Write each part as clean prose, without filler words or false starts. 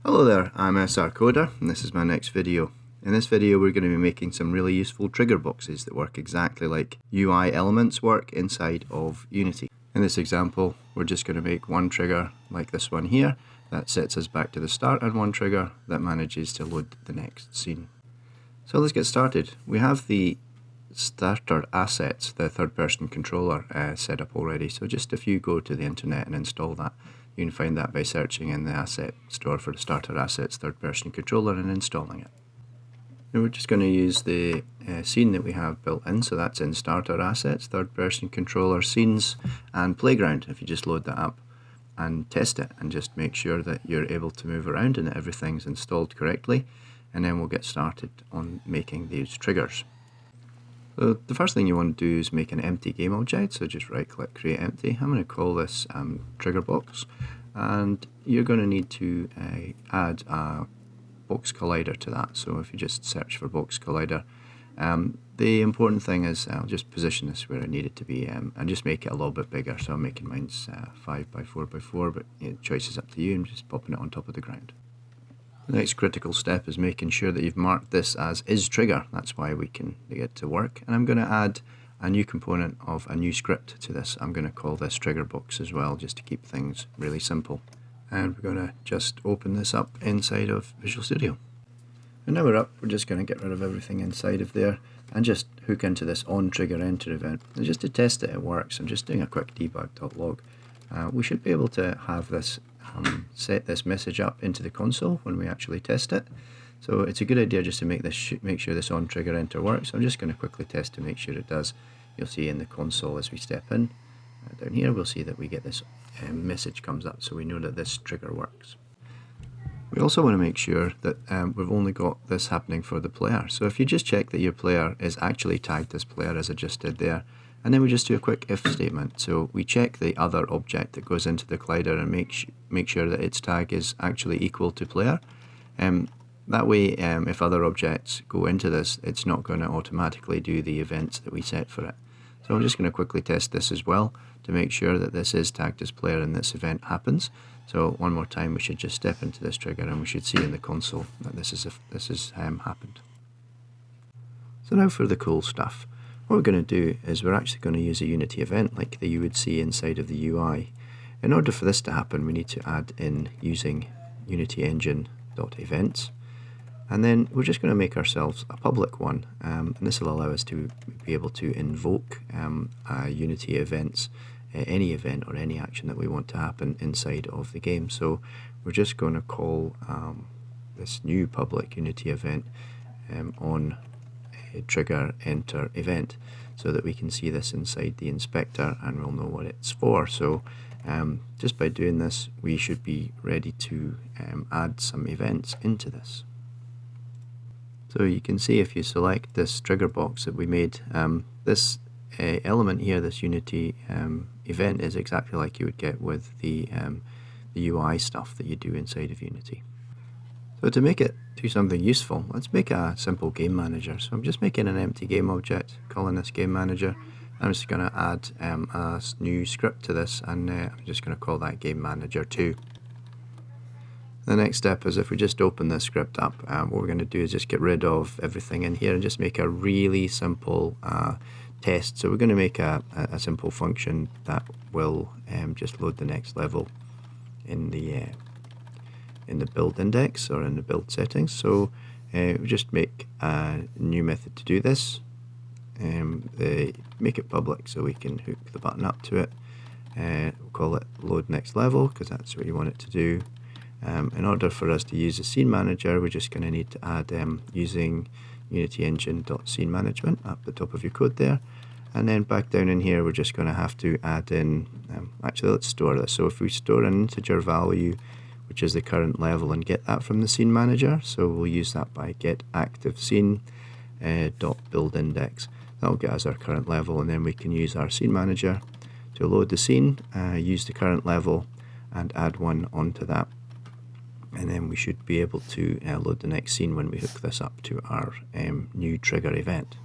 Hello there, I'm SR Coder and this is my next video. In this video we're going to be making some really useful trigger boxes that work exactly like UI elements work inside of Unity. In this example we're just going to make one trigger like this one here that sets us back to the start and one trigger that manages to load the next scene. So let's get started. We have the starter assets, the third person controller set up already, so just if you go to the internet and install that, you can find that by searching in the asset store for the starter assets third person controller and installing it. Now we're just going to use the scene that we have built in, so that's in starter assets, third person controller, scenes and playground. If you just load that up and test it and just make sure that you're able to move around and that everything's installed correctly, and then we'll get started on making these triggers. So the first thing you want to do is make an empty game object, so just right click create empty. I'm going to call this trigger box, and you're going to need to add a box collider to that. So if you just search for box collider, the important thing is I'll just position this where I need it to be and just make it a little bit bigger. So I'm making mine 5 by 4 by 4, but the choice is up to you. I'm just popping it on top of the ground. The next critical step is making sure that you've marked this as isTrigger. That's why we can get it to work. And I'm going to add a new component of a new script to this. I'm going to call this trigger box as well, just to keep things really simple. And we're going to just open this up inside of Visual Studio. And now we're up, we're just going to get rid of everything inside of there and just hook into this onTriggerEnter event. And just to test that it works, I'm just doing a quick debug.log. We should be able to have this set this message up into the console when we actually test it. So it's a good idea just to make sure this onTriggerEnter works. So I'm just going to quickly test to make sure it does. You'll see in the console as we step in down here, we'll see that we get this message comes up, so we know that this trigger works. We also want to make sure that we've only got this happening for the player. So if you just check that your player is actually tagged as player as I just did there, and then we just do a quick if statement. So we check the other object that goes into the collider and make sure that its tag is actually equal to player. That way, if other objects go into this, it's not going to automatically do the events that we set for it. So I'm just going to quickly test this as well to make sure that this is tagged as player and this event happens. So one more time, we should just step into this trigger and we should see in the console that this has happened. So now for the cool stuff. What we're going to do is we're actually going to use a Unity event like that you would see inside of the UI. In order for this to happen, we need to add in using UnityEngine.events, and then we're just going to make ourselves a public one, and this will allow us to be able to invoke Unity events, any event or any action that we want to happen inside of the game. So we're just going to call this new public Unity event on trigger enter event, so that we can see this inside the inspector and we'll know what it's for. So just by doing this, we should be ready to add some events into this. So you can see if you select this trigger box that we made, this element here, this Unity event, is exactly like you would get with the UI stuff that you do inside of Unity. So to make it do something useful, let's make a simple game manager. So I'm just making an empty game object, calling this game manager. I'm just going to add a new script to this, and I'm just going to call that game manager 2. The next step is if we just open this script up, what we're going to do is just get rid of everything in here and just make a really simple test. So we're going to make a simple function that will just load the next level in the build index or in the build settings. So we just make a new method to do this. Make it public so we can hook the button up to it. We'll call it load next level because that's what you want it to do. In order for us to use the scene manager, we're just going to need to add using UnityEngine.sceneManagement up the top of your code there. And then back down in here, we're just going to have to add in, actually let's store this. So if we store an integer value, which is the current level, and get that from the scene manager, so we'll use that by get active scene dot build index. That'll get us our current level, and then we can use our scene manager to load the scene, use the current level, and add one onto that. And then we should be able to load the next scene when we hook this up to our new trigger event.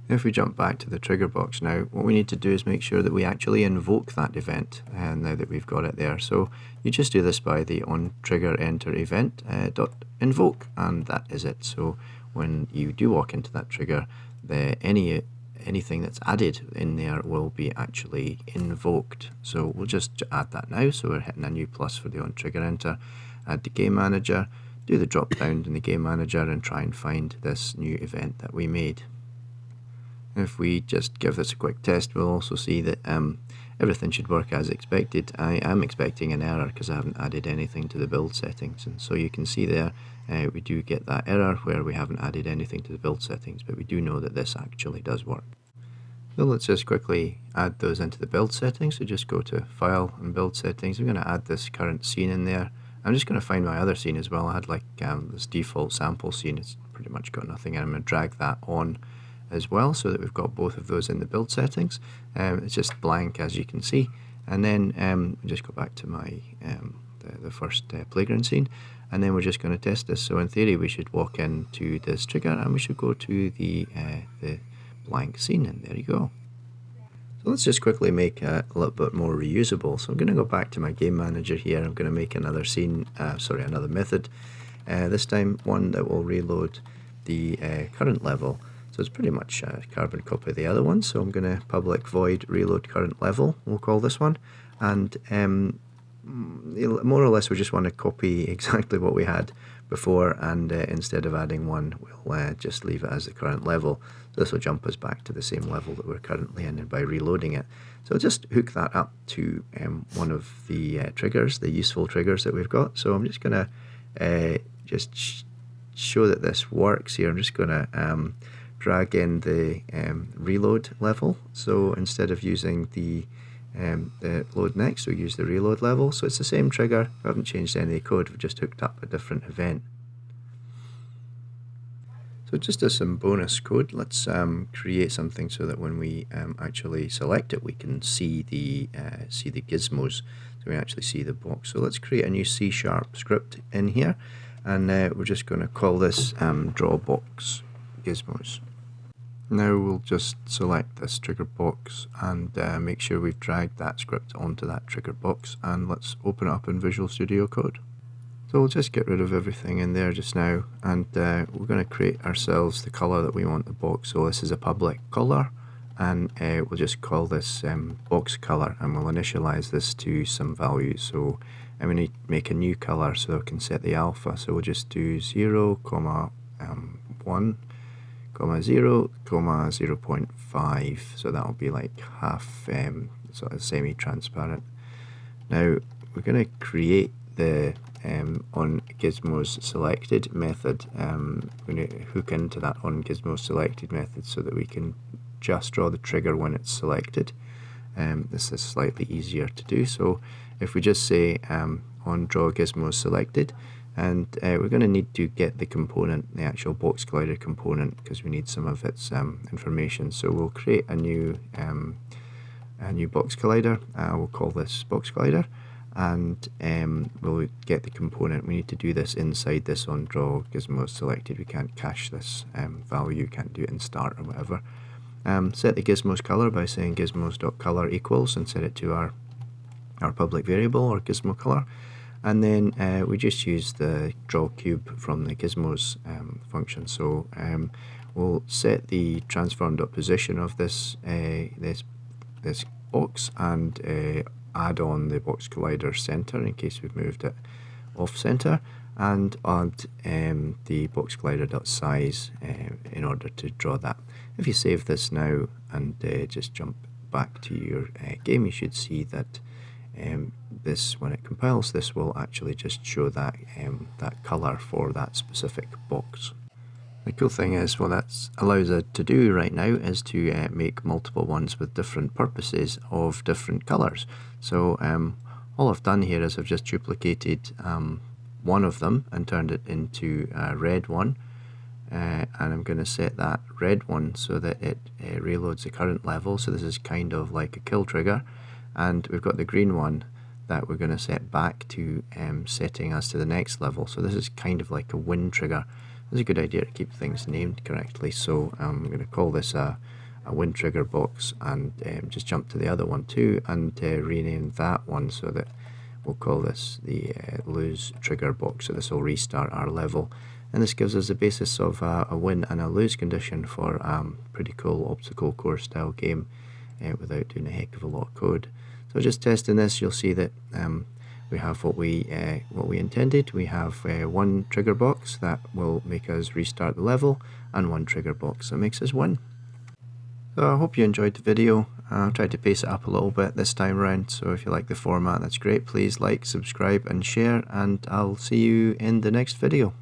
If we jump back to the trigger box now, what we need to do is make sure that we actually invoke that event now that we've got it there. So you just do this by the onTriggerEnterEvent dot invoke, and that is it. So when you do walk into that trigger, anything that's added in there will be actually invoked. So we'll just add that now. So we're hitting a new plus for the onTriggerEnter, add the game manager, do the drop down in the game manager and try and find this new event that we made. If we just give this a quick test, we'll also see that everything should work as expected. I am expecting an error because I haven't added anything to the build settings, and so you can see there we do get that error where we haven't added anything to the build settings, but we do know that this actually does work. So let's just quickly add those into the build settings. So just go to File and Build Settings. I'm going to add this current scene in there. I'm just going to find my other scene as well. I had like this default sample scene. It's pretty much got nothing, and I'm going to drag that on as well so that we've got both of those in the build settings. It's just blank, as you can see, and then just go back to my the first playground scene, and then we're just going to test this. So in theory we should walk into this trigger and we should go to the blank scene, and there you go. So let's just quickly make a little bit more reusable. So I'm going to go back to my game manager here. I'm going to make another scene, another method, this time one that will reload the current level. So it's pretty much a carbon copy of the other one. So I'm going to public void reload current level, we'll call this one. And more or less we just want to copy exactly what we had before, and instead of adding one, we'll just leave it as the current level. So this will jump us back to the same level that we're currently in by reloading it. So I'll just hook that up to one of the triggers, the useful triggers that we've got. So I'm just going to show that this works here. I'm just going to drag in the reload level. So instead of using the load next, we'll use the reload level. So it's the same trigger. We haven't changed any of the code. We've just hooked up a different event. So just as some bonus code, let's create something so that when we actually select it, we can see the gizmos. So we actually see the box. So let's create a new C# script in here, and we're just going to call this drawBox Gizmos. Now we'll just select this trigger box and make sure we've dragged that script onto that trigger box, and let's open it up in Visual Studio Code. So we'll just get rid of everything in there just now, and we're going to create ourselves the color that we want the box. So this is a public color, and we'll just call this box color, and we'll initialize this to some values. So I'm going to make a new color so I can set the alpha. So we'll just do 0, 1, 0, 0.5, so that'll be like half sort of semi-transparent. Now we're going to create the on Gizmos selected method. We're going to hook into that on Gizmos selected method so that we can just draw the trigger when it's selected. This is slightly easier to do. So if we just say on draw Gizmos selected, and we're going to need to get the component, the actual box collider component, because we need some of its information. So we'll create a new box collider. We'll call this box collider, and we'll get the component. We need to do this inside this on draw Gizmos selected. We can't cache this value, can't do it in start or whatever. Set the Gizmos color by saying gizmos.color equals, and set it to our public variable or gizmo color. And then we just use the draw cube from the Gizmos function. So we'll set the transform.position of this this box, and add on the box collider center in case we've moved it off center, and add the box collider.size in order to draw that. If you save this now and just jump back to your game, you should see that this, when it compiles, this will actually just show that that color for that specific box. The cool thing is, what that allows us to do right now is to make multiple ones with different purposes of different colors. So all I've done here is I've just duplicated one of them and turned it into a red one, and I'm going to set that red one so that it reloads the current level. So this is kind of like a kill trigger. And we've got the green one that we're going to set back to setting us to the next level. So this is kind of like a win trigger. It's a good idea to keep things named correctly. So I'm going to call this a a win trigger box and just jump to the other one too and rename that one so that we'll call this the lose trigger box. So this will restart our level, and this gives us the basis of a win and a lose condition for pretty cool obstacle course style game without doing a heck of a lot of code. So just testing this, you'll see that we have what we intended. We have one trigger box that will make us restart the level, and one trigger box that makes us win. So I hope you enjoyed the video. I've tried to pace it up a little bit this time around, so if you like the format, that's great. Please like, subscribe and share, and I'll see you in the next video.